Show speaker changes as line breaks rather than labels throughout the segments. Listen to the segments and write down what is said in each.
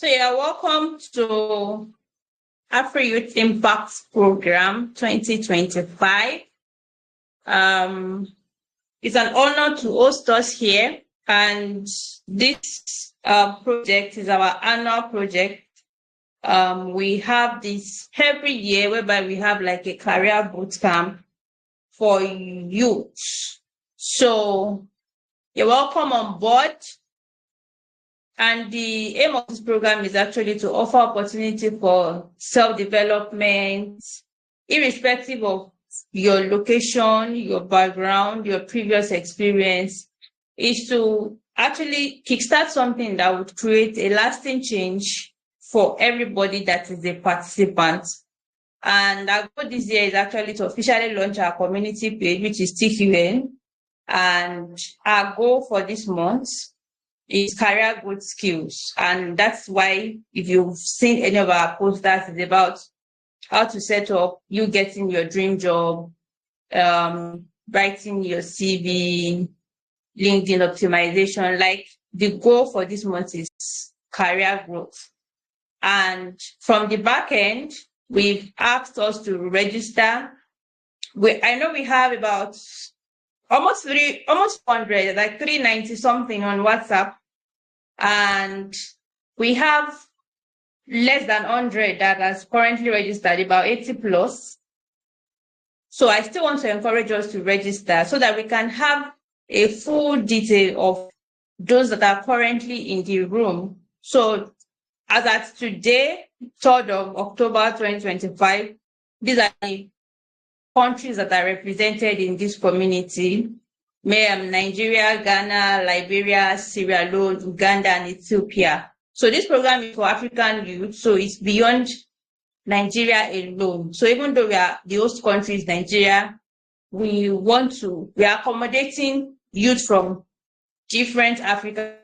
So you're welcome to Afri Youth Impact Program 2025. It's an honor to host us here, and this project is our annual project. We have this every year whereby we have like a career boot camp for youth. So you're welcome on board. And the aim of this program is actually to offer opportunity for self-development, irrespective of your location, your background, your previous experience, is to actually kickstart something that would create a lasting change for everybody that is a participant. And our goal this year is actually to officially launch our community page, which is TQN. And our goal for this month is career growth skills. And that's why, if you've seen any of our posters, it's about how to set up you getting your dream job, writing your CV, LinkedIn optimization. Like, the goal for this month is career growth. And from the back end, we've asked us to register. I know we have about almost 400, like 390 something on WhatsApp. And we have less than 100 that has currently registered, about 80 plus. So I still want to encourage us to register so that we can have a full detail of those that are currently in the room. So as at today, 3rd of October 2025, these are the countries that are represented in this community: Nigeria, Ghana, Liberia, Sierra Leone, Uganda, and Ethiopia. So this program is for African youth, so it's beyond Nigeria alone. So even though we are the host country is Nigeria, we are accommodating youth from different African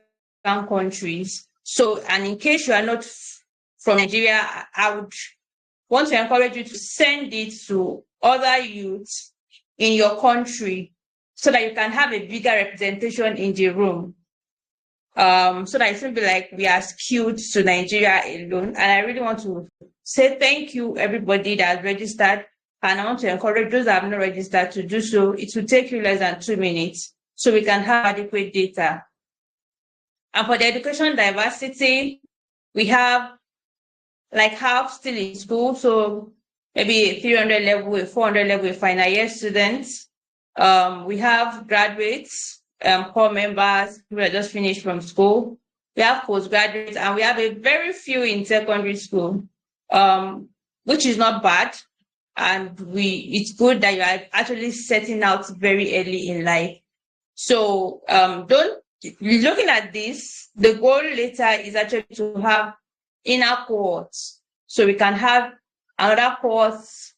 countries. So, and in case you are not from Nigeria, I would want to encourage you to send it to other youths in your country, so that you can have a bigger representation in the room. So that it shouldn't be like we are skewed to Nigeria alone. And I really want to say thank you, everybody that has registered. And I want to encourage those that have not registered to do so. It will take you less than 2 minutes so we can have adequate data. And for the education diversity, we have like half still in school. So maybe a 300 level, a 400 level, a final year students. We have graduates, core members who are just finished from school. We have postgraduates, and we have a very few in secondary school, which is not bad. And it's good that you are actually setting out very early in life. So looking at this, the goal later is actually to have inner cohorts. So we can have another course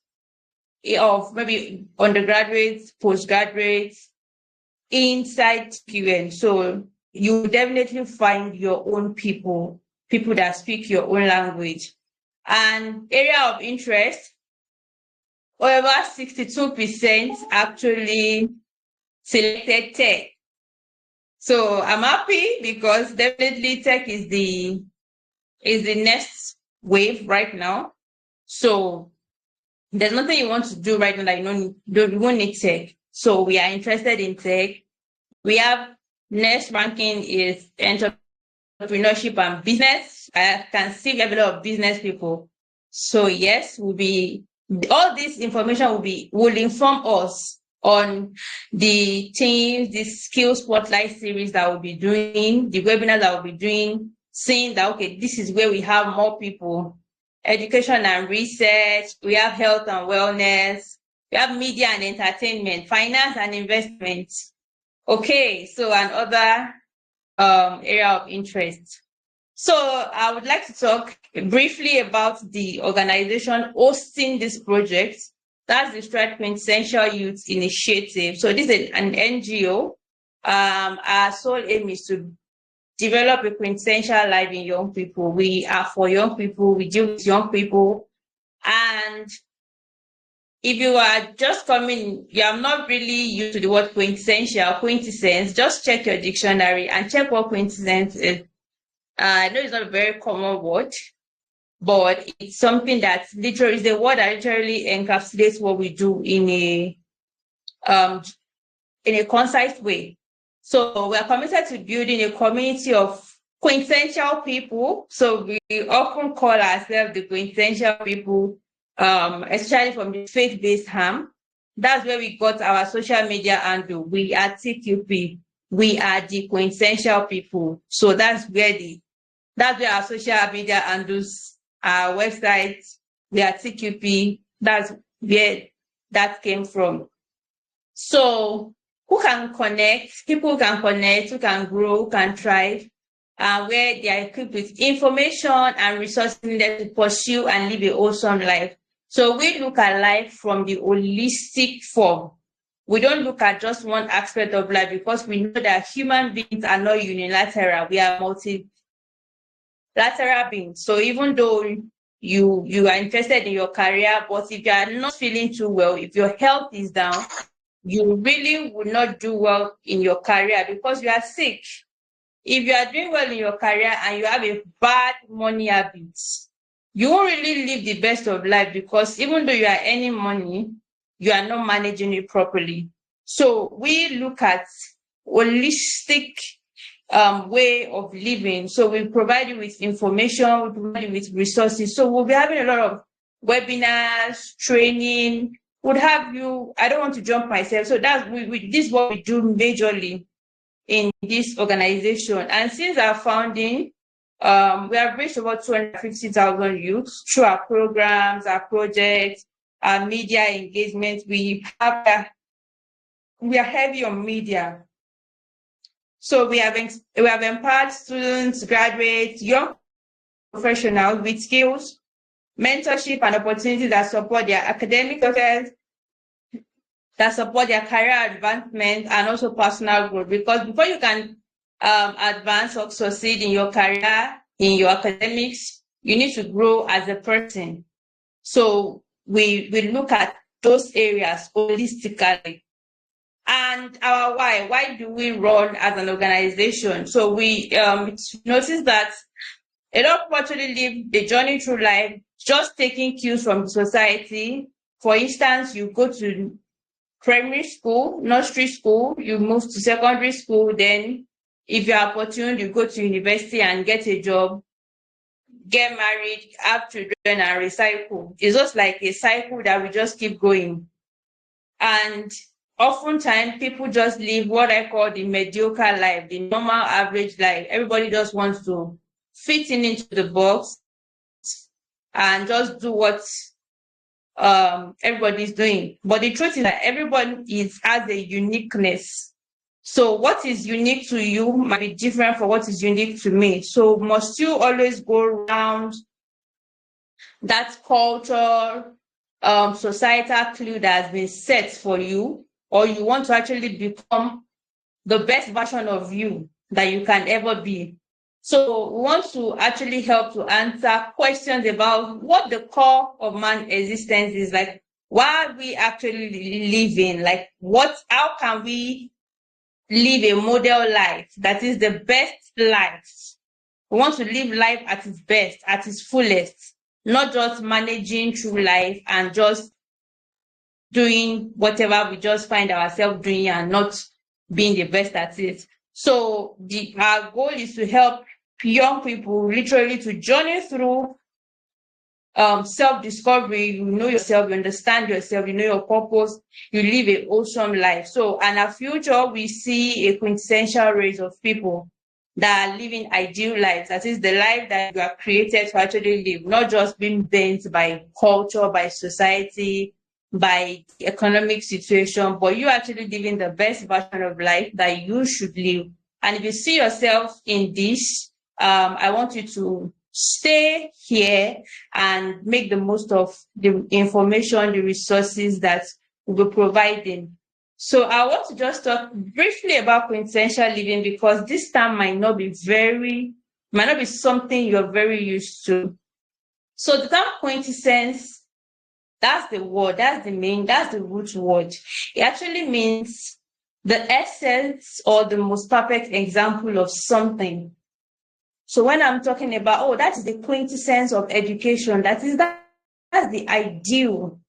of maybe undergraduates, postgraduates inside TQN. So you definitely find your own people that speak your own language. And area of interest, over 62% actually selected tech. So I'm happy because definitely tech is the next wave right now. So there's nothing you want to do right now that you won't need tech. So we are interested in tech. We have next ranking is entrepreneurship and business. I can see we have a lot of business people. So yes, all this information will inform us on the teams, the skill spotlight series that we'll be doing, the webinars that we'll be doing, saying that, okay, this is where we have more people. Education and research, we have health and wellness, we have media and entertainment, finance and investment. Okay, so another area of interest. So I would like to talk briefly about the organization hosting this project. That's the Stride Quintessential Youth Initiative. So this is an NGO. Our sole aim is to develop a quintessential life in young people. We are for young people. We deal with young people. And if you are just coming, you are not really used to the word quintessential, quintessence, just check your dictionary and check what quintessence is. I know it's not a very common word, but it's something that literally is a word that literally encapsulates what we do um in a concise way. So we are committed to building a community of quintessential people. So we often call ourselves the quintessential people, especially from the faith-based ham. That's where we got our social media handle. We are TQP. We are the quintessential people. So that's where our social media handles, our website. We are TQP. That's where that came from. So who can connect, people who can connect, who can grow, who can thrive, where they are equipped with information and resources needed to pursue and live a awesome life. So we look at life from the holistic form. We don't look at just one aspect of life because we know that human beings are not unilateral. We are multilateral beings. So even though you are interested in your career, but if you are not feeling too well, if your health is down, you really would not do well in your career because you are sick. If you are doing well in your career and you have a bad money habits, you won't really live the best of life because even though you are earning money, you are not managing it properly. So we look at holistic way of living. So we provide you with information, we provide you with resources. So we'll be having a lot of webinars, training, would have you, I don't want to jump myself. So that's this is what we do majorly in this organization. And since our founding, we have reached about 250,000 youths through our programs, our projects, our media engagement. We are heavy on media. So we have empowered students, graduates, young professionals with skills, mentorship, and opportunities that support their academic success, that support their career advancement, and also personal growth. Because before you can advance or succeed in your career, in your academics, you need to grow as a person. So we look at those areas holistically. And our why do we run as an organization? So we notice that a lot of people actually live the journey through life just taking cues from society. For instance, you go to primary school, nursery school, you move to secondary school, then if you're opportune, you go to university and get a job, get married, have children, and recycle. It's just like a cycle that we just keep going. And oftentimes people just live what I call the mediocre life, the normal average life. Everybody just wants to fit into the box and just do what everybody's doing. But the truth is that everybody has a uniqueness. So what is unique to you might be different from what is unique to me. So must you always go around that culture, societal clue that has been set for you, or you want to actually become the best version of you that you can ever be? So we want to actually help to answer questions about what the core of man's existence is, like why are we actually living, like how can we live a model life that is the best life. We want to live life at its best, at its fullest, not just managing through life and just doing whatever we just find ourselves doing and not being the best at it. So our goal is to help young people literally to journey through self-discovery. You know yourself, you understand yourself, you know your purpose, you live an awesome life. So in our future, we see a quintessential race of people that are living ideal lives. That is the life that you are created to actually live, not just being bent by culture, by society, by the economic situation, but you actually living the best version of life that you should live. And if you see yourself in this, I want you to stay here and make the most of the information, the resources that we'll be providing. So I want to just talk briefly about quintessential living because this term might not be something you're very used to. So the term quintessence, that's the word, that's the root word. It actually means the essence or the most perfect example of something. So when I'm talking about, oh, that is the quintessence of education, that's the ideal.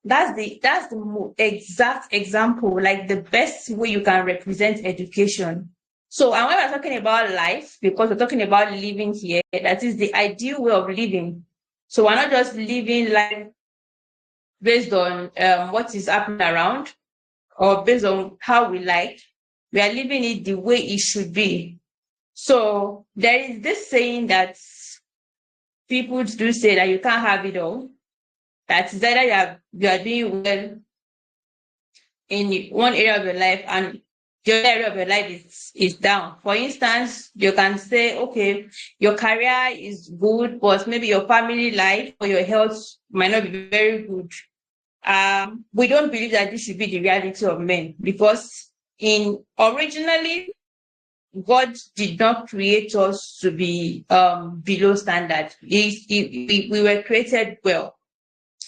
That's the exact example, like the best way you can represent education. So, and when we're talking about life, because we're talking about living here, that is the ideal way of living. So we're not just living life based on what is happening around or based on how we like. We are living it the way it should be. So there is this saying that people do say that you can't have it all. That is either you are doing well in one area of your life and the other area of your life is down. For instance, you can say, okay, your career is good, but maybe your family life or your health might not be very good. We don't believe that this should be the reality of men, because in originally God did not create us to be below standard. We were created well.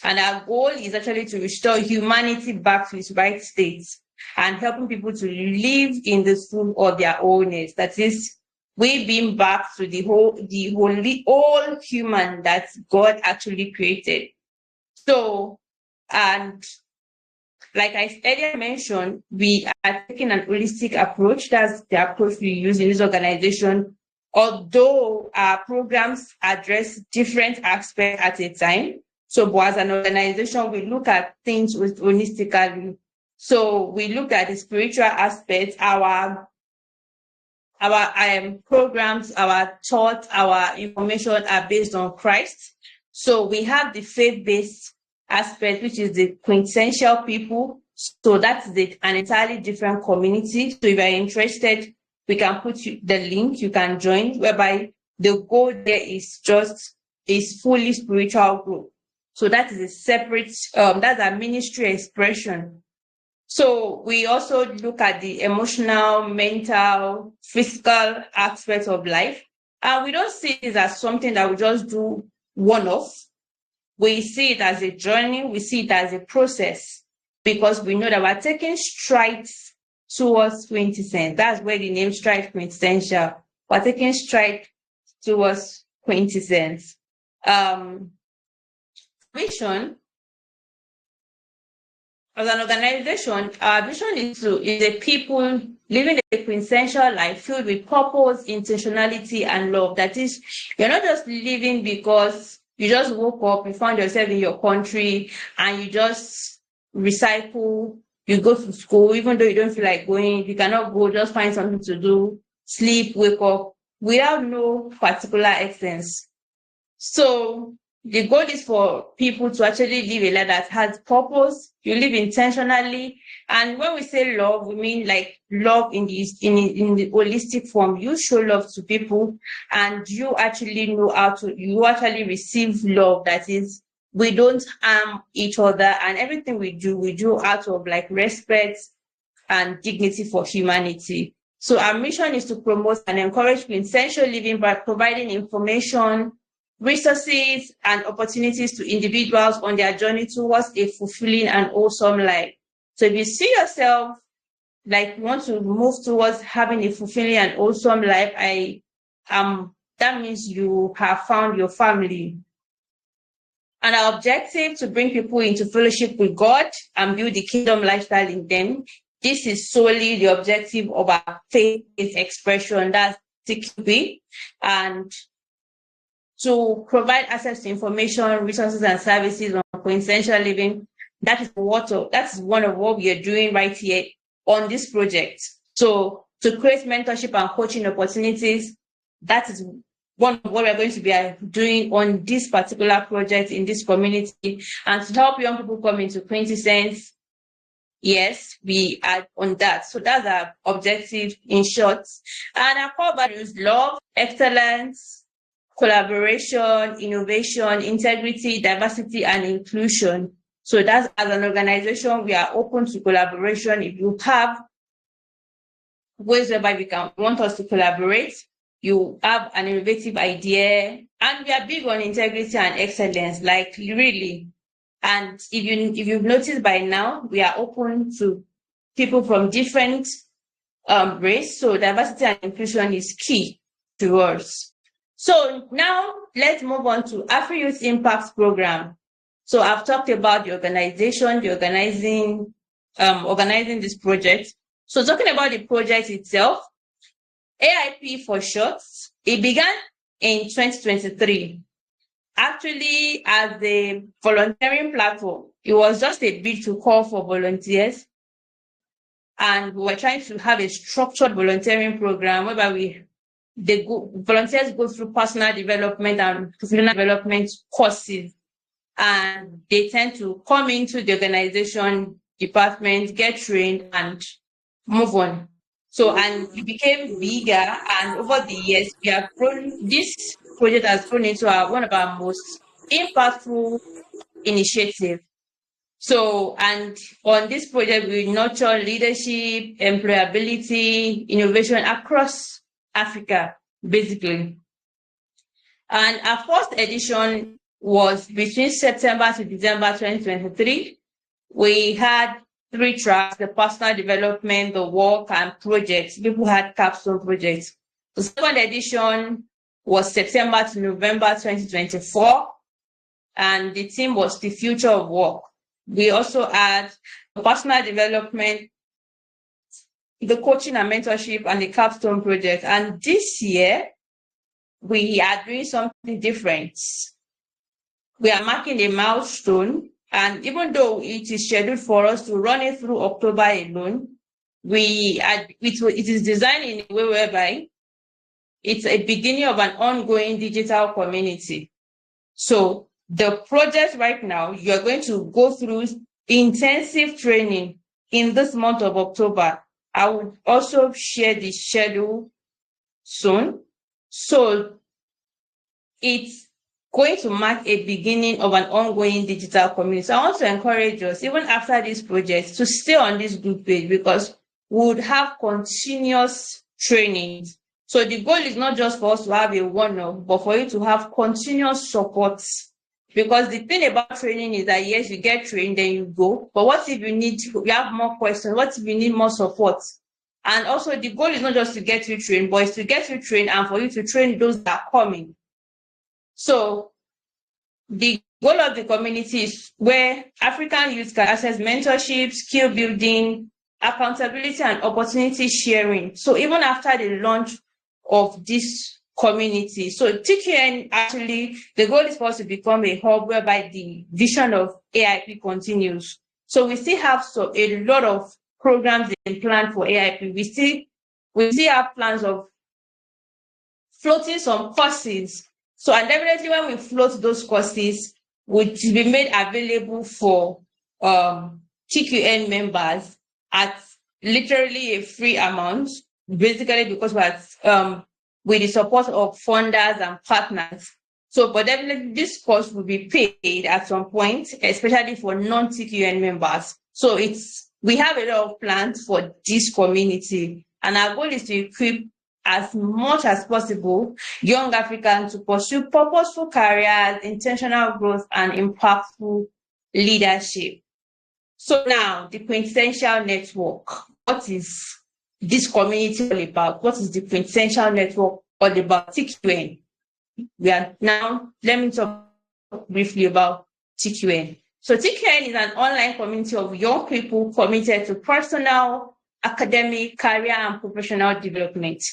And our goal is actually to restore humanity back to its right state and helping people to live in the full of their owners. That is, we being back to the all human that God actually created. So, and like I earlier mentioned, we are taking an holistic approach. That's the approach we use in this organization. Although our programs address different aspects at a time. So, but as an organization, we look at things holistically. So we look at the spiritual aspects, our programs, our thoughts, our information are based on Christ. So we have the faith-based aspect, which is the quintessential people. So that's an entirely different community. So if you're interested, we can put the link, you can join, whereby the goal there is fully spiritual growth. So that is a separate, that's a ministry expression. So we also look at the emotional, mental, physical aspects of life. And we don't see it as something that we just do one-off. We see it as a journey. We see it as a process, because we know that we're taking strides towards quintessence. That's where the name Stride Quintessential. We're taking strides towards quintessence. Vision. As an organization, our vision is a people living a quintessential life filled with purpose, intentionality, and love. That is, you're not just living because you just woke up, you found yourself in your country, and you just recycle, you go to school, even though you don't feel like going, you cannot go, just find something to do, sleep, wake up, without no particular essence. So the goal is for people to actually live a life that has purpose. You live intentionally. And when we say love, we mean like love in the holistic form. You show love to people and you actually know you actually receive love. That is, we don't harm each other, and everything we do out of like respect and dignity for humanity. So our mission is to promote and encourage quintessential living by providing information, resources, and opportunities to individuals on their journey towards a fulfilling and awesome life. So if you see yourself like you want to move towards having a fulfilling and awesome life, that means you have found your family. And our objective to bring people into fellowship with God and build the kingdom lifestyle in them. This is solely the objective of our faith-based expression, that's TQB, and to provide access to information, resources, and services on quintessential living. That is one of what we are doing right here on this project. So to create mentorship and coaching opportunities, that is one of what we're going to be doing on this particular project in this community, and to help young people come into quintessence. Yes, we are on that. So that's our objective in short. And our core values: love, excellence, collaboration, innovation, integrity, diversity, and inclusion. So that's, as an organization, we are open to collaboration. If you have ways whereby we want us to collaborate, you have an innovative idea, and we are big on integrity and excellence, like really. And if you've noticed by now, we are open to people from different race. So diversity and inclusion is key. to us. So now let's move on to Afro Youth Impact Program. So I've talked about the organization, organizing this project. So talking about the project itself, AIP for short, it began in 2023. Actually, as a volunteering platform, it was just a bid to call for volunteers. And we were trying to have a structured volunteering program whereby volunteers go through personal development and professional development courses. And they tend to come into the organization department, get trained, and move on. So, and it became bigger, and over the years, we have grown. This project has grown into one of our most impactful initiatives. So, and on this project, we nurture leadership, employability, innovation across Africa, basically. And our first edition was between September to December 2023. We had 3 tracks: the personal development, the work, and projects. People had capstone projects. The second edition was September to November 2024, and the theme was the future of work. We also had the personal development, the coaching and mentorship, and the capstone project. And this year, we are doing something different. We are marking a milestone, and even though it is scheduled for us to run it through October alone, it is designed in a way whereby it's a beginning of an ongoing digital community. So the project right now, you're going to go through intensive training in this month of October. I will also share the schedule soon. So it's going to mark a beginning of an ongoing digital community. So I want to encourage us, even after this project, to stay on this group page, because we would have continuous trainings. So the goal is not just for us to have a one-off, but for you to have continuous support. Because the thing about training is that, yes, you get trained, then you go. But what if you have more questions? What if you need more support? And also the goal is not just to get you trained, but it's to get you trained and for you to train those that are coming. So the goal of the community is where African youth can access mentorship, skill building, accountability, and opportunity sharing. So even after the launch of this community, so TQN, actually, the goal is for us to become a hub whereby the vision of AIP continues. So we still have a lot of programs in plan for AIP. We still have plans of floating some courses. So, and definitely when we float those courses, which will be made available for TQN members at literally a free amount, basically because we're with the support of funders and partners. So, but definitely this course will be paid at some point, especially for non-TQN members. So we have a lot of plans for this community, and our goal is to equip as much as possible young Africans to pursue purposeful careers, intentional growth, and impactful leadership. So now, the Quintessential Network. What is this community all about? What is the Quintessential Network all about? TQN. Let me talk briefly about TQN. So TQN is an online community of young people committed to personal, academic, career, and professional development.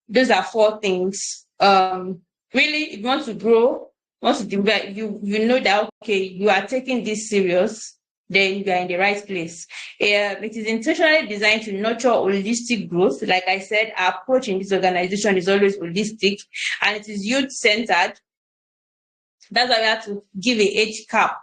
Those are 4 things. Really, if you want to grow, you know that, okay, you are taking this serious, then you are in the right place. It is intentionally designed to nurture holistic growth. Like I said, our approach in this organization is always holistic, and it is youth-centered. That's why we have to give an age cap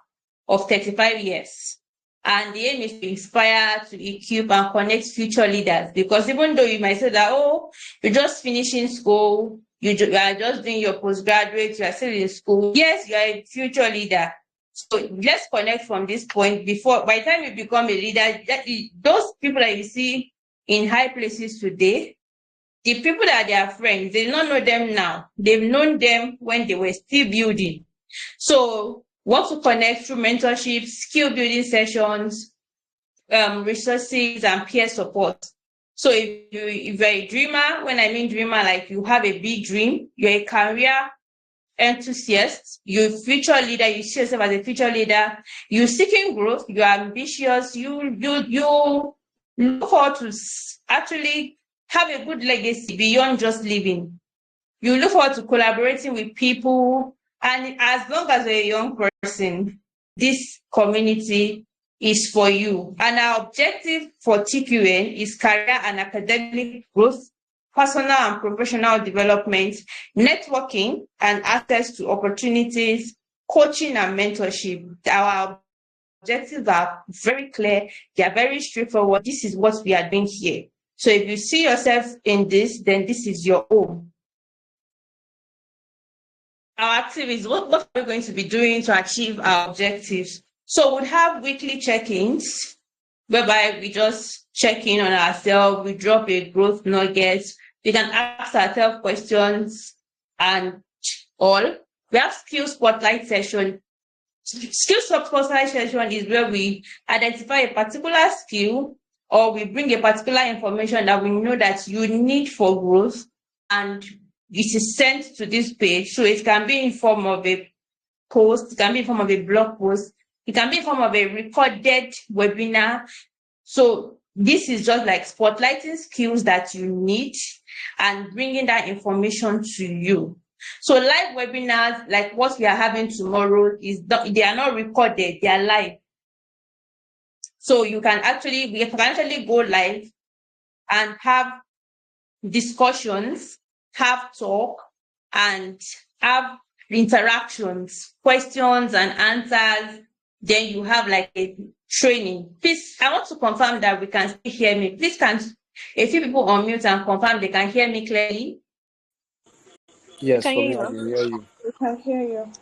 of 35 years. And the aim is to inspire, to equip, and connect future leaders. Because even though you might say that, oh, you're just finishing school, you are just doing your postgraduate, you are still in school. Yes, you are a future leader. So let's connect from this point by the time you become a leader, those people that you see in high places today, the people that are their friends, they don't know them now. They've known them when they were still building. So want to connect through mentorship, skill building sessions, resources, and peer support. So if you're a dreamer, when I mean dreamer, like you have a big dream, you're a career enthusiast, you're a future leader, you see yourself as a future leader, you're seeking growth, you're ambitious, you look forward to actually have a good legacy beyond just living. You look forward to collaborating with people, and as long as you're a young person, this community is for you. And our objective for TQN is career and academic growth, personal and professional development, networking and access to opportunities, coaching and mentorship. Our objectives are very clear, they are very straightforward. This is what we are doing here. So if you see yourself in this, then this is your home. Our activities, what are we going to be doing to achieve our objectives? So we'll have weekly check-ins whereby we just check in on ourselves, we drop a growth nugget, we can ask ourselves questions and all. We have skill spotlight session. Skill spotlight session is where we identify a particular skill or we bring a particular information that we know that you need for growth, and it is sent to this page. So it can be in form of a post, it can be in form of a blog post, it can be in form of a recorded webinar. So this is just like spotlighting skills that you need and bringing that information to you. So live webinars, like what we are having tomorrow, they are not recorded, they are live. So we can actually go live and have discussions, have talk, and have interactions, questions and answers. Then you have like a training. Please, I want to confirm that we can still hear me. Please, can a few people unmute and confirm they can hear me clearly?
Yes, for me, I can hear you.
We can hear you.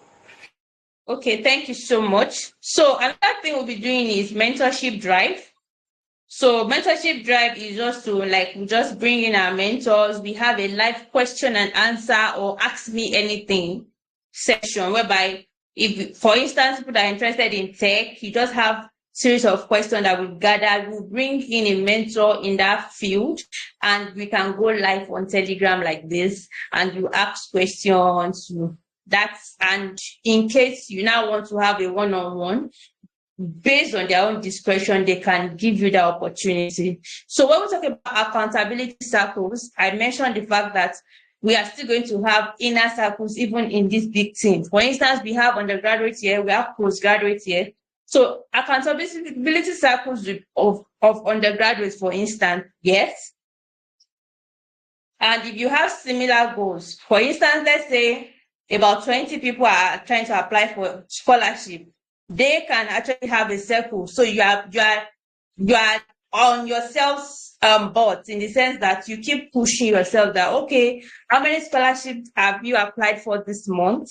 Okay, thank you so much. So another thing we'll be doing is mentorship drive. So mentorship drive is just to we just bring in our mentors. We have a live question and answer or ask me anything session whereby, if for instance people that are interested in tech, you just have series of questions that we've gathered. We'll bring in a mentor in that field and we can go live on Telegram like this and you ask questions. And in case you now want to have a one-on-one, based on their own discretion, they can give you the opportunity. So when we talk about accountability circles, I mentioned the fact that we are still going to have inner circles even in this big team. For instance, we have undergraduates here, we have postgraduates here. So accountability circles of undergraduates, for instance, yes. And if you have similar goals, for instance, let's say about 20 people are trying to apply for scholarship, they can actually have a circle. So you are on yourselves board, in the sense that you keep pushing yourself that, okay, how many scholarships have you applied for this month?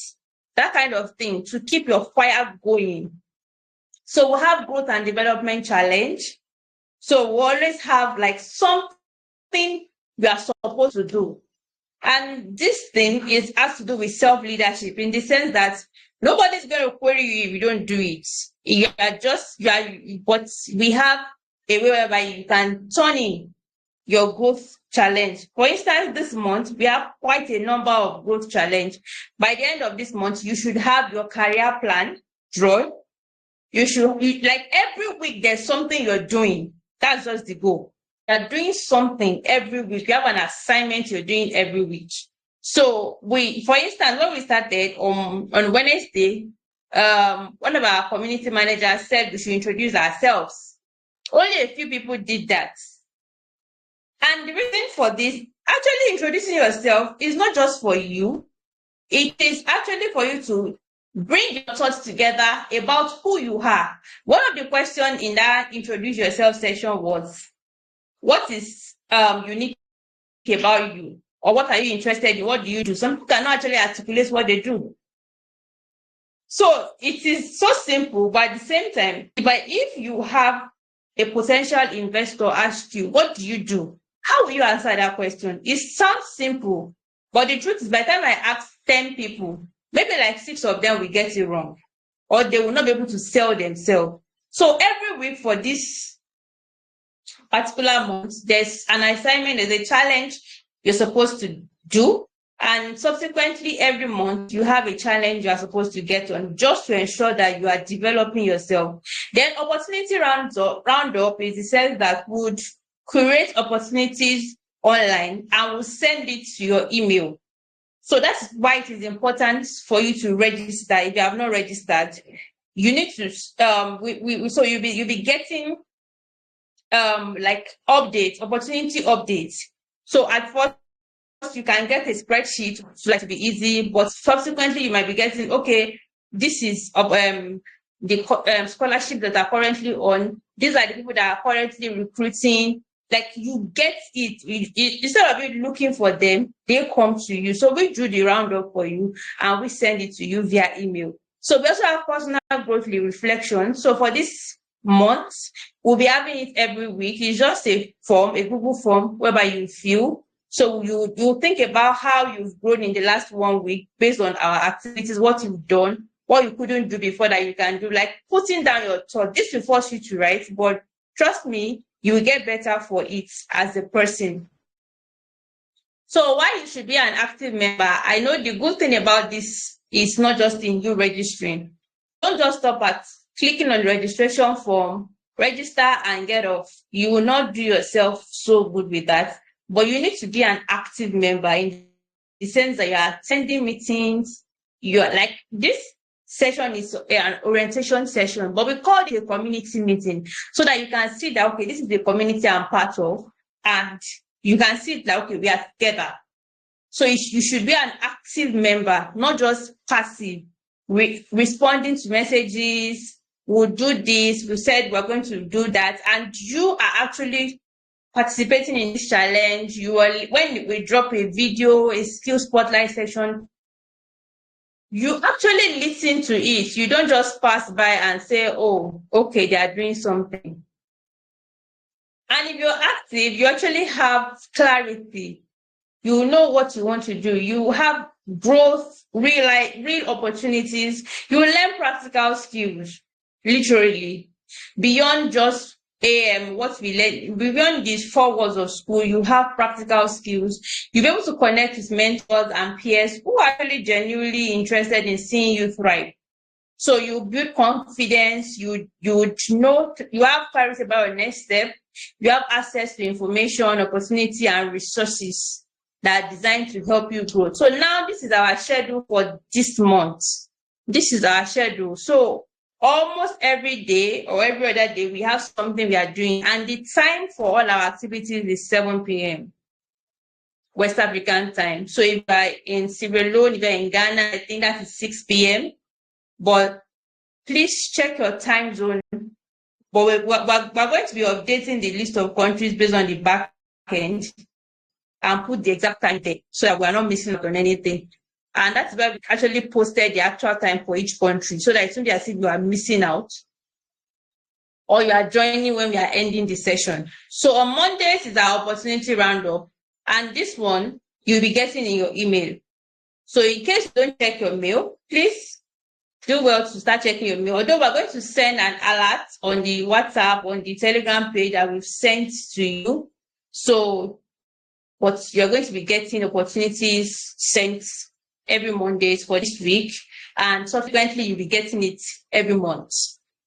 That kind of thing, to keep your fire going. So we'll have growth and development challenge. So we always have like something we are supposed to do. And this thing has to do with self-leadership, in the sense that nobody's going to query you if you don't do it. But we have a way whereby you can turn in your growth challenge. For instance, this month, we have quite a number of growth challenge. By the end of this month, you should have your career plan drawn. Like every week, there's something you're doing. That's just the goal. You're doing something every week. You have an assignment you're doing every week. So for instance, when we started on Wednesday, one of our community managers said we should introduce ourselves. Only a few people did that. And the reason for this, actually introducing yourself, is not just for you. It is actually for you to bring your thoughts together about who you are. One of the questions in that introduce yourself session was, what is unique about you? Or what are you interested in? What do you do? Some people cannot actually articulate what they do. So it is so simple, but at the same time, if you have a potential investor ask you, what do you do? How will you answer that question? It sounds simple, but the truth is, by the time I ask 10 people, maybe like 6 of them will get it wrong, or they will not be able to sell themselves. So every week for this particular month, there's an assignment, there's a challenge you're supposed to do. And subsequently, every month, you have a challenge you are supposed to get on, just to ensure that you are developing yourself. Then opportunity roundup is the sense that would create opportunities online and will send it to your email. So that's why it is important for you to register. If you have not registered, you need to so you'll be getting like updates, opportunity updates. So at first you can get a spreadsheet so like to be easy, but subsequently you might be getting, okay, this is the scholarship that are currently on. These are the people that are currently recruiting. Like you get it, instead of you looking for them, they come to you. So we do the roundup for you and we send it to you via email. So we also have personal growth reflection. So for this month, we'll be having it every week. It's just a form, a Google form, whereby you fill. So you think about how you've grown in the last 1 week based on our activities, what you've done, what you couldn't do before that you can do, like putting down your thought. This will force you to write, but trust me, you will get better for it as a person. So why you should be an active member? I know the good thing about this is not just in you registering. Don't just stop at clicking on the registration form, register and get off. You will not do yourself so good with that. But you need to be an active member in the sense that you are attending meetings. You're like, this session is an orientation session, but we call it a community meeting so that you can see that, okay, this is the community I'm part of, and you can see that, okay, we are together. So you should be an active member, not just passive, responding to messages. We'll do this, we said we're going to do that, and you are actually participating in this challenge. You are, when we drop a video, a skill spotlight session, you actually listen to it. You don't just pass by and say, oh, okay, they are doing something. And if you're active, you actually have clarity. You know what you want to do. You have growth, real opportunities. You will learn practical skills, literally, beyond just what we learn. Beyond these 4 walls of school, you have practical skills. You'll be able to connect with mentors and peers who are actually genuinely interested in seeing you thrive. So you build confidence, you know, you have clarity about your next step, you have access to information, opportunity, and resources that are designed to help you grow. So now this is our schedule for this month. This is our schedule. So almost every day or every other day, we have something we are doing. And the time for all our activities is 7 p.m. West African time. So if you're in Sierra Leone, if you're in Ghana, I think that is 6 p.m. But please check your time zone. But we're going to be updating the list of countries based on the back end and put the exact time there so that we're not missing out on anything. And that's where we actually posted the actual time for each country so that it's not as if you are missing out or you are joining when we are ending the session. So on Mondays is our opportunity roundup. And this one you'll be getting in your email. So in case you don't check your mail, please do well to start checking your mail. Although we're going to send an alert on the WhatsApp, on the Telegram page that we've sent to you. So what you're going to be getting opportunities sent every Monday for this week, and subsequently you'll be getting it every month.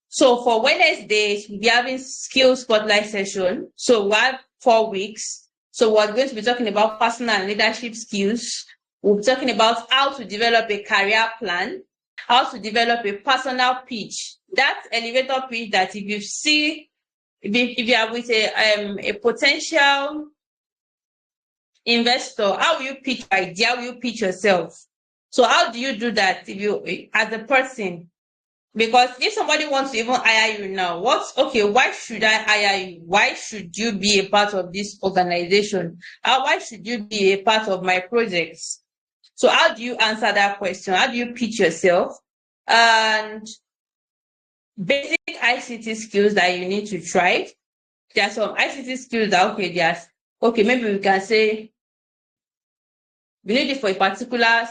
So for Wednesdays, we'll be having skill spotlight session. So we have 4 weeks. So we're going to be talking about personal and leadership skills. We'll be talking about how to develop a career plan, how to develop a personal pitch. That elevator pitch that if you see, if you are with a potential investor, how will you pitch your idea? How will you pitch yourself? So how do you do that if you, as a person? Because if somebody wants to even hire you now, why should I hire you? Why should you be a part of this organization? Why should you be a part of my projects? So how do you answer that question? How do you pitch yourself? And basic ICT skills that you need to try. There are some ICT skills that, maybe we can say we need it for a particular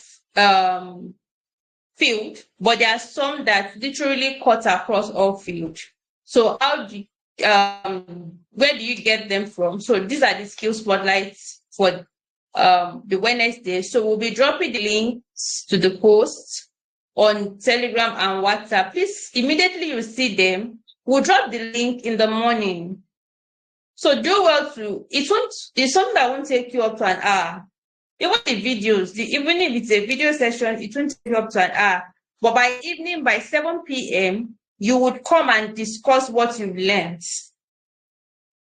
field, but there are some that literally cut across all fields. So how do where do you get them from? So these are the skill spotlights for the Wednesday. So we'll be dropping the links to the posts on Telegram and WhatsApp. Please, immediately you see them, we'll drop the link in the morning. So do well to, it's something that won't take you up to an hour. Even the videos, even if it's a video session, it won't take you up to an hour. But by evening, by 7 p.m., you would come and discuss what you've learned.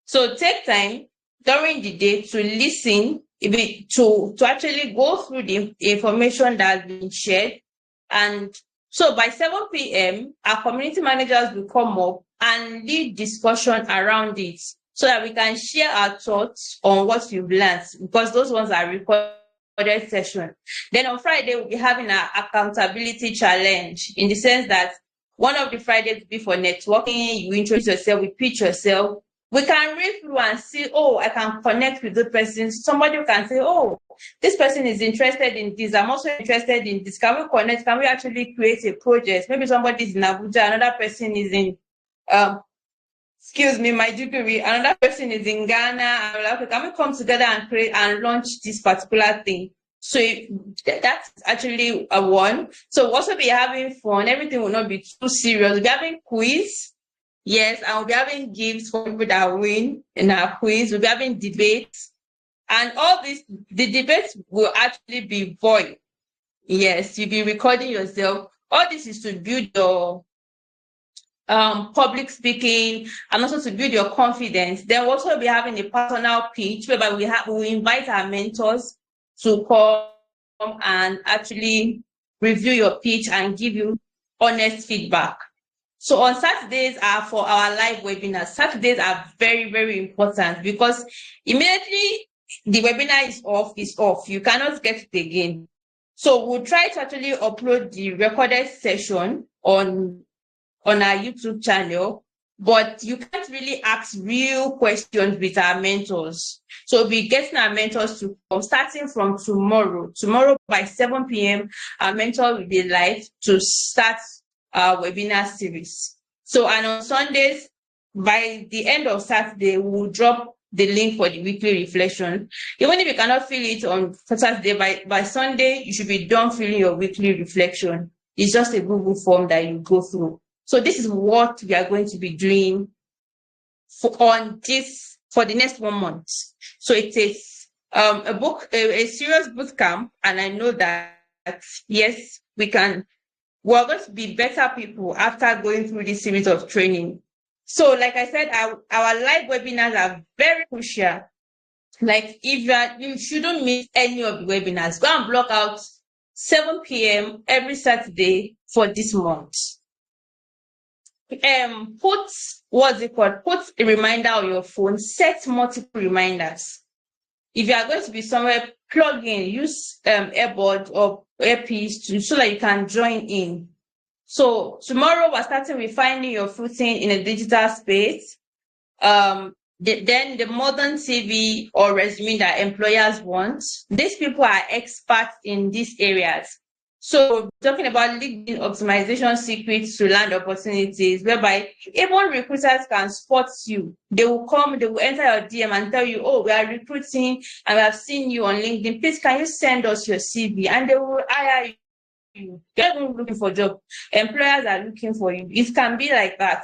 So take time during the day to listen, to actually go through the information that has been shared. And so by 7 p.m., our community managers will come up and lead discussion around it so that we can share our thoughts on what you've learned, because those ones are recorded session. Then on Friday, we'll be having an accountability challenge, in the sense that one of the Fridays will be for networking. You introduce yourself, you pitch yourself. We can read through and see, oh, I can connect with the person. Somebody can say, oh, this person is interested in this. I'm also interested in this. Can we connect? Can we actually create a project? Maybe somebody is in Abuja, another person is in, my degree, another person is in Ghana. And we're like, okay, can we come together and create and launch this particular thing? So that's actually a one. So we'll also be having fun. Everything will not be too serious. We'll be having quiz. Yes, and we'll be having gifts for people that win in our quiz. We'll be having debates. And all this, the debates will actually be void. Yes, you'll be recording yourself. All this is to build your public speaking and also to build your confidence. Then we'll also be having a personal pitch whereby we invite our mentors to come and actually review your pitch and give you honest feedback. So on Saturdays are for our live webinars. Saturdays are very, very important, because immediately the webinar is off. You cannot get it again. So we'll try to actually upload the recorded session on our YouTube channel, but you can't really ask real questions with our mentors. So we'll be getting our mentors to come starting from tomorrow. Tomorrow by 7 p.m., our mentor will be live to start our webinar series. So, and on Sundays, by the end of Saturday, we'll drop the link for the weekly reflection. Even if you cannot fill it on Saturday, by Sunday, you should be done filling your weekly reflection. It's just a Google form that you go through. So this is what we are going to be doing for the next 1 month. So it is a serious boot camp, and I know that yes, we're going to be better people after going through this series of training. So like I said, our live webinars are very crucial. Like you shouldn't miss any of the webinars. Go and block out 7 p.m. every Saturday for this month. Put a reminder on your phone. Set multiple reminders. If you are going to be somewhere, plug in, use earbud or earpiece so that you can join in. So tomorrow we're starting with finding your footing in a digital space. Then the modern CV or resume that employers want. These people are experts in these areas. So talking about LinkedIn optimization secrets to land opportunities, whereby even recruiters can spot you. They will enter your DM and tell you, oh, we are recruiting and we have seen you on LinkedIn. Please, can you send us your CV? And they will hire you. They're not looking for a job. Employers are looking for you. It can be like that.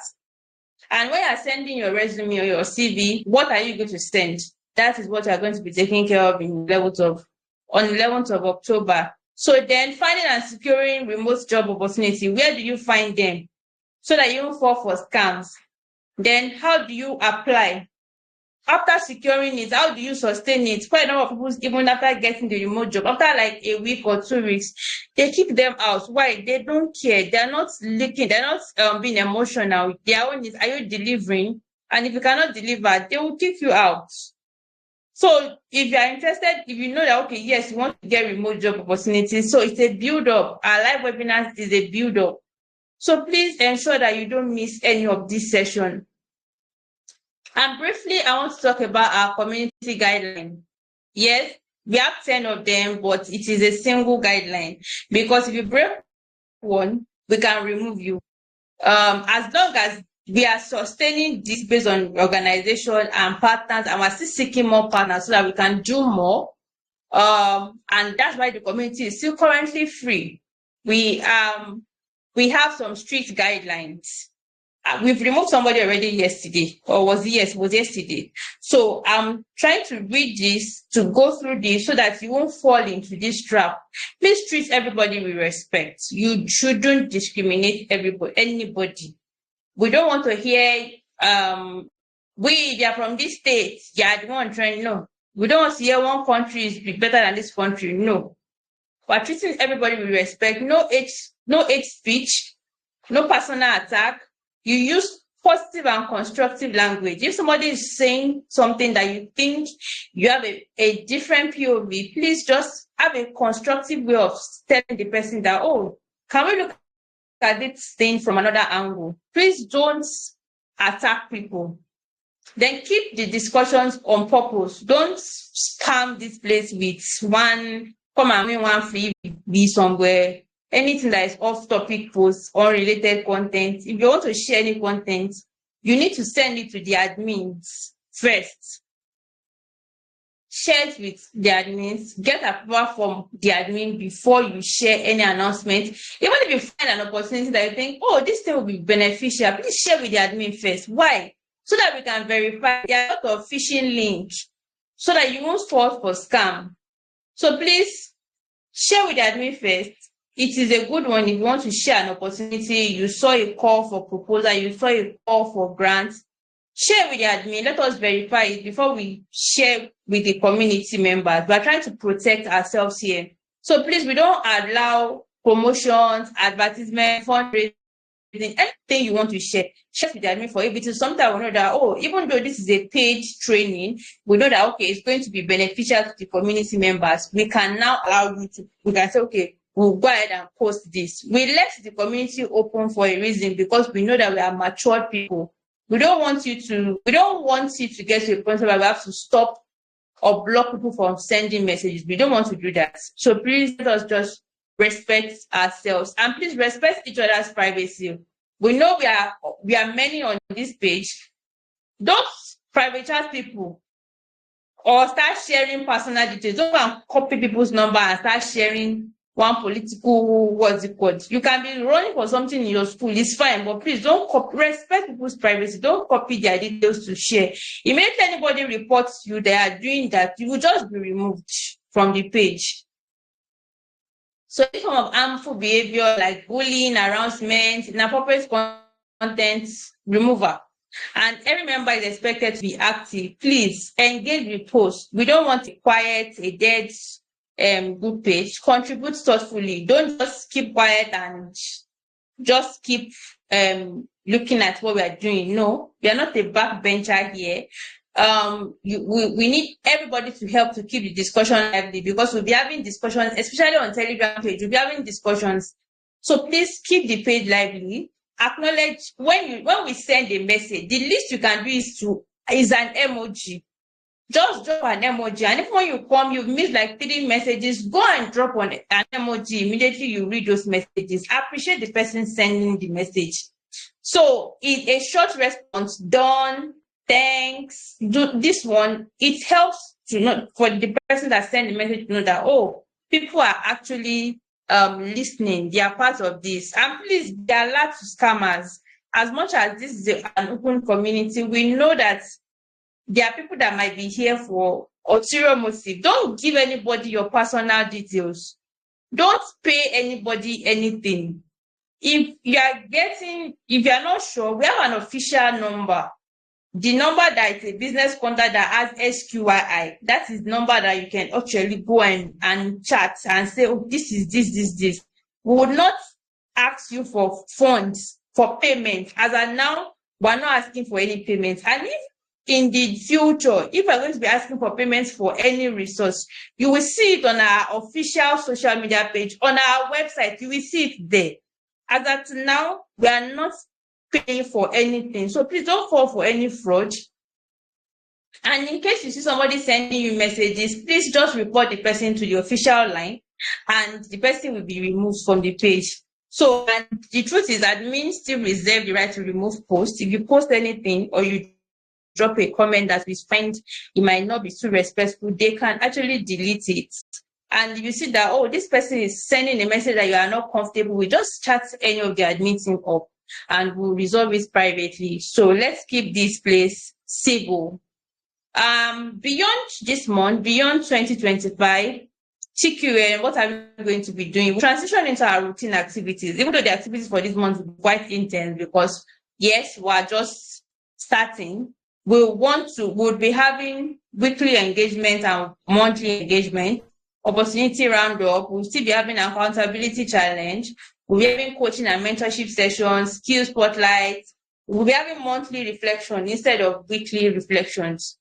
And when you're sending your resume or your CV, what are you going to send? That is what you're going to be taking care of on the 11th of October. So then finding and securing remote job opportunity, where do you find them? So that you don't fall for scams. Then how do you apply? After securing it, how do you sustain it? Quite a number of people, even after getting the remote job, after like a week or 2 weeks, they kick them out. Why? They don't care. They're not looking. They're not being emotional. Their own is, are you delivering? And if you cannot deliver, they will kick you out. So if you are interested, if you know that, okay, yes, you want to get remote job opportunities, so it's a build-up. Our live webinars is a build-up. So please ensure that you don't miss any of this session. And briefly, I want to talk about our community guideline. Yes, we have 10 of them, but it is a single guideline, because if you break one, we can remove you. As long as we are sustaining this based on organization and partners, and we're still seeking more partners so that we can do more. And that's why the community is still currently free. We have some strict guidelines. We've removed somebody already yesterday, or was it? Yes, it was yesterday. So I'm trying to read this, to go through this, so that you won't fall into this trap. Please treat everybody with respect. You shouldn't discriminate anybody. We don't want to hear they are from this state. Yeah, the one trying. No, we don't want to hear one country is better than this country. No, we're treating everybody with respect. No hate speech, no personal attack. You use positive and constructive language. If somebody is saying something that you think you have a different POV, please just have a constructive way of telling the person that, oh, can we look at this thing from another angle? Please don't attack people. Then keep the discussions on purpose. Don't scam this place with one, come and win one free, be somewhere. Anything that is off-topic posts, unrelated content. If you want to share any content, you need to send it to the admins first. Share it with the admins. Get approval from the admin before you share any announcement. Even if you find an opportunity that you think, oh, this thing will be beneficial, please share with the admin first. Why? So that we can verify. There are a lot of phishing links, so that you won't fall for scam. So please share with the admin first. It is a good one if you want to share an opportunity. You saw a call for proposal, you saw a call for grants. Share with the admin. Let us verify it before we share with the community members. We are trying to protect ourselves here. So please, we don't allow promotions, advertisement, fundraising, anything you want to share with the admin for. If it is something I will know that, oh, even though this is a paid training, we know that, okay, it's going to be beneficial to the community members. We can now allow you to, we can say, okay, we'll go ahead and post this. We left the community open for a reason, because we know that we are mature people. We don't want you to get to a point where we have to stop or block people from sending messages. We don't want to do that. So please let us just respect ourselves, and please respect each other's privacy. We know we are many on this page. Don't private chat people or start sharing personal details. Don't copy people's number and start sharing one political, what's it called? You can be running for something in your school, it's fine, but please don't respect people's privacy. Don't copy their details to share. Immediately anybody reports you, they are doing that, you will just be removed from the page. So this form of harmful behavior like bullying, harassment, inappropriate content, removal. And every member is expected to be active. Please engage with posts. We don't want a quiet, a dead good page. Contribute thoughtfully. Don't just keep quiet and just keep looking at what we are doing. No, we are not a backbencher here. We need everybody to help to keep the discussion lively, because we'll be having discussions, especially on Telegram page. We'll be having discussions. So please keep the page lively. Acknowledge when we send a message, the least you can do is an emoji. Just drop an emoji, and if when you come, you've missed like 3 messages, go and drop on an emoji. Immediately you read those messages. Appreciate the person sending the message. So a short response, done, thanks, do this one. It helps to know, for the person that sent the message, to know that, oh, people are actually listening. They are part of this. And please be alert to scammers. As much as this is an open community, we know that there are people that might be here for ulterior motive. Don't give anybody your personal details. Don't pay anybody anything. If you are not sure, we have an official number. The number that is a business contact that has SQII, that is the number that you can actually go and chat and say, oh, this is this. We would not ask you for funds, for payment. As of now, we're not asking for any payments. And if in the future, if we're going to be asking for payments for any resource, you will see it on our official social media page, on our website. You will see it there. As of now, we are not paying for anything. So please don't fall for any fraud. And in case you see somebody sending you messages, please just report the person to the official line, and the person will be removed from the page. So, and the truth is, admins still reserve the right to remove posts. If you post anything or you drop a comment that we find it might not be too respectful, they can actually delete it. And you see that, oh, this person is sending a message that you are not comfortable with, just chat any of the admin team up and we'll resolve it privately. So let's keep this place civil. Beyond this month, beyond 2025, TQN, what are we going to be doing? We'll transition into our routine activities, even though the activities for this month will be quite intense because, yes, we're just starting. We'll be having weekly engagement and monthly engagement, opportunity roundup. We'll still be having accountability challenge. We'll be having coaching and mentorship sessions, skill spotlight. We'll be having monthly reflection instead of weekly reflections.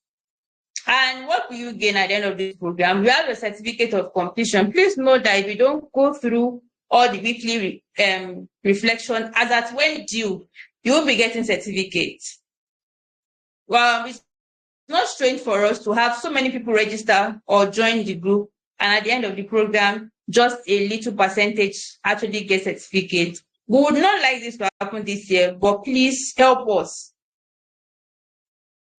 And what will you gain at the end of this program? You have a certificate of completion. Please note that if you don't go through all the weekly reflection, as at when due, you will be getting certificates. Well, it's not strange for us to have so many people register or join the group, and at the end of the program, just a little percentage actually get certificates. We would not like this to happen this year, but please help us.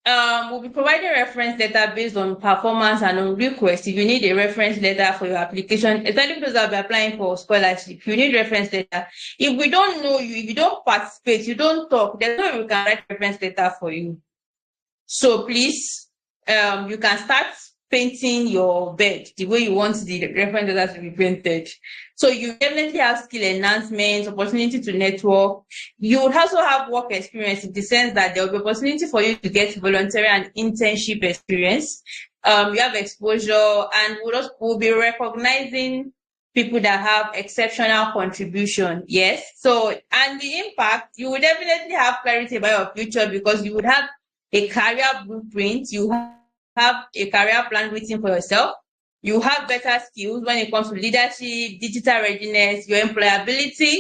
We'll be providing reference letter based on performance and on request. If you need a reference letter for your application, especially those that will be applying for scholarship, you need reference letter. If we don't know you, if you don't participate, you don't talk, there's no way we can write reference letter for you. So please, you can start painting your bed the way you want the reference letter to be painted. So you definitely have skill enhancements, opportunity to network. You would also have work experience in the sense that there will be opportunity for you to get voluntary and internship experience. You have exposure, and we'll be recognizing people that have exceptional contribution. Yes. So, and the impact, you will definitely have clarity about your future because you would have a career blueprint, you have a career plan written for yourself, you have better skills when it comes to leadership, digital readiness, your employability,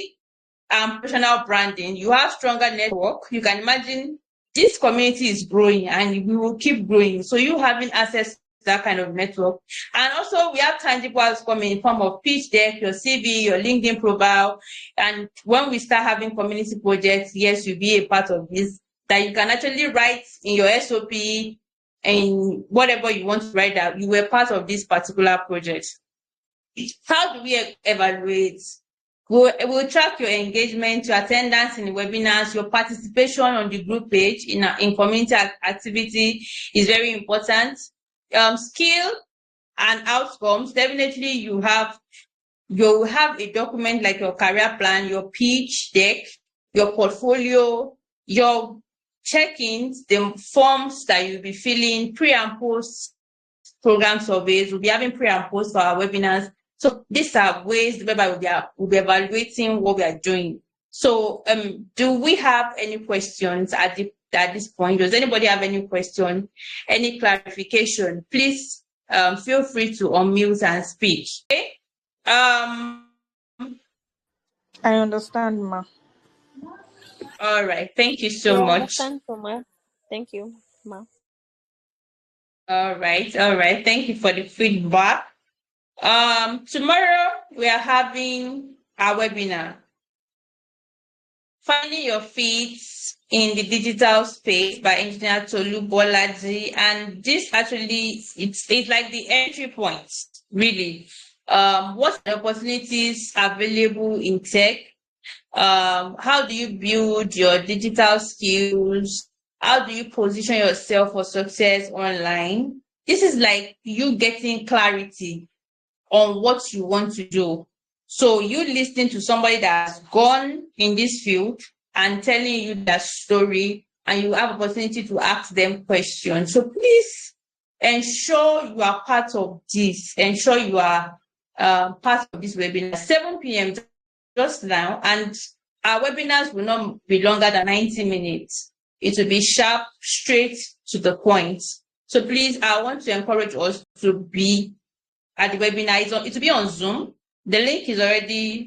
and professional branding. You have stronger network. You can imagine this community is growing and we will keep growing. So you having access to that kind of network. And also we have tangible outcome in form of pitch deck, your CV, your LinkedIn profile. And when we start having community projects, yes, you'll be a part of this, that you can actually write in your SOP and whatever you want to write out, you were part of this particular project. How do we evaluate? We'll track your engagement, your attendance in the webinars, your participation on the group page in community activity is very important. Skill and outcomes, definitely you'll have a document like your career plan, your pitch deck, your portfolio, your check-ins, the forms that you'll be filling, pre and post program surveys. We'll be having pre and post for our webinars. So these are ways whereby we'll be evaluating what we are doing. So do we have any questions at this point? Does anybody have any question, any clarification? Please feel free to unmute and speak. Okay?
I understand, ma.
All right. Thank you so much.
Understand, ma. Thank you, ma.
All right. Thank you for the feedback. Tomorrow we are having our webinar, Finding Your Feet in the Digital Space by Engineer Tolu Bolaji. And this actually, it's like the entry point, really. What are the opportunities available in tech? How do you build your digital skills? How do you position yourself for success online? This is like you getting clarity on what you want to do. So you listening to somebody that's gone in this field and telling you that story, and you have opportunity to ask them questions. So please ensure you are part of this. Ensure you are part of this webinar. 7 p.m. just now, and our webinars will not be longer than 90 minutes. It will be sharp, straight to the point. So please, I want to encourage us to be at the webinar. It will be on Zoom. The link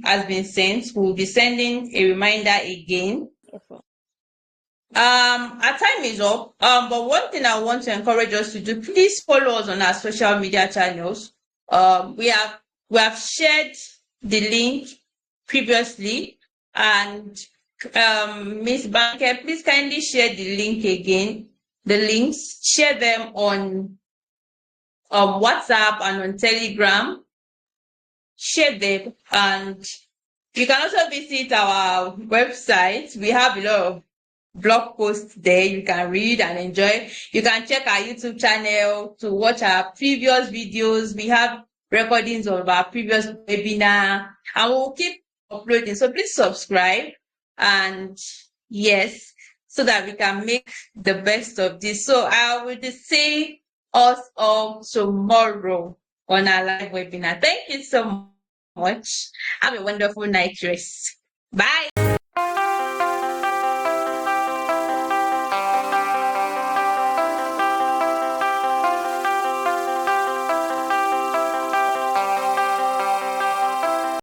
has been sent. We'll be sending a reminder again. Our time is up. But one thing I want to encourage us to do, please follow us on our social media channels. We have shared the link previously. And Miss Banker, please kindly share the link again. The links, share them on WhatsApp and on Telegram. Share them, and you can also visit our website. We have a lot of blog posts there you can read and enjoy. You can check our YouTube channel to watch our previous videos. We have recordings of our previous webinar, and we'll keep uploading. So please subscribe, and yes, so that we can make the best of this. So I will see us all tomorrow on our live webinar. Thank you so much. Have a wonderful night rest. Bye.